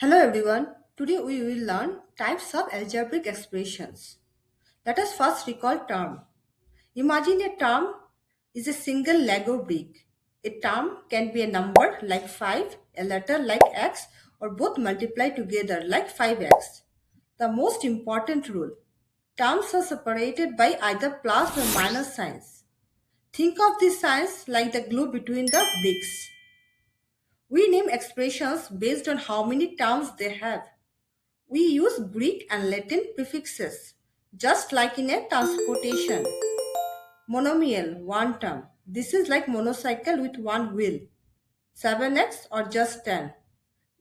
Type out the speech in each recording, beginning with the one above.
Hello everyone. Today we will learn types of algebraic expressions. Let us first recall term. Imagine a term is a single Lego brick. A term can be a number like 5, a letter like x, or both multiply together like 5x. The most important rule. Terms are separated by either plus or minus signs. Think of these signs like the glue between the bricks. We name expressions based on how many terms they have. We use Greek and Latin prefixes, just like in a transportation. Monomial, one term. This is like monocycle with one wheel. 7x or just 10.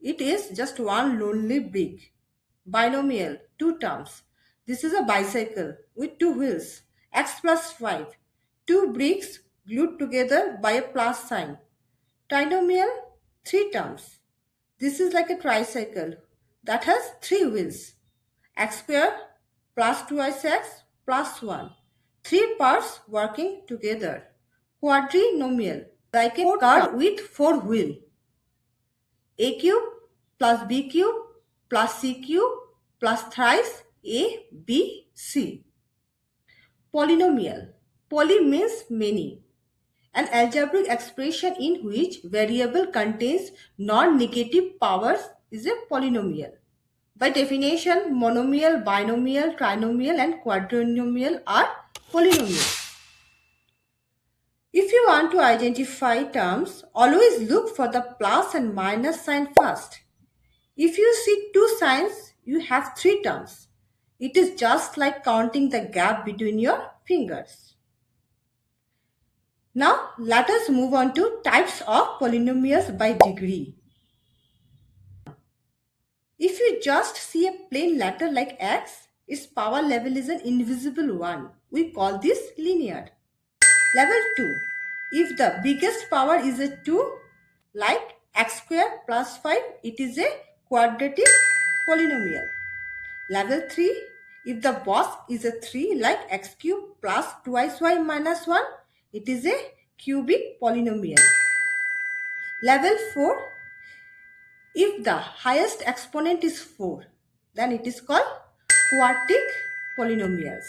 It is just one lonely brick. Binomial, two terms. This is a bicycle with two wheels. X plus 5. Two bricks glued together by a plus sign. Trinomial, three terms. This is like a tricycle that has three wheels. X square plus 2x plus 1. Three parts working together. Quadrinomial, like a car with four wheels. A cube plus B cube plus C cube plus thrice A, B, C. Polynomial. Poly means many. An algebraic expression in which variable contains non-negative powers is a polynomial. By definition, monomial, binomial, trinomial and quadrinomial are polynomials. If you want to identify terms, always look for the plus and minus sign first. If you see two signs, you have three terms. It is just like counting the gap between your fingers. Now, let us move on to types of polynomials by degree. If you just see a plain letter like x, its power level is an invisible one. We call this linear. Level 2. If the biggest power is a 2, like x square plus 5, it is a quadratic polynomial. Level 3. If the boss is a 3, like x cube plus 2y minus 1, it is a cubic polynomial. Level 4. If the highest exponent is 4, then it is called quartic polynomials.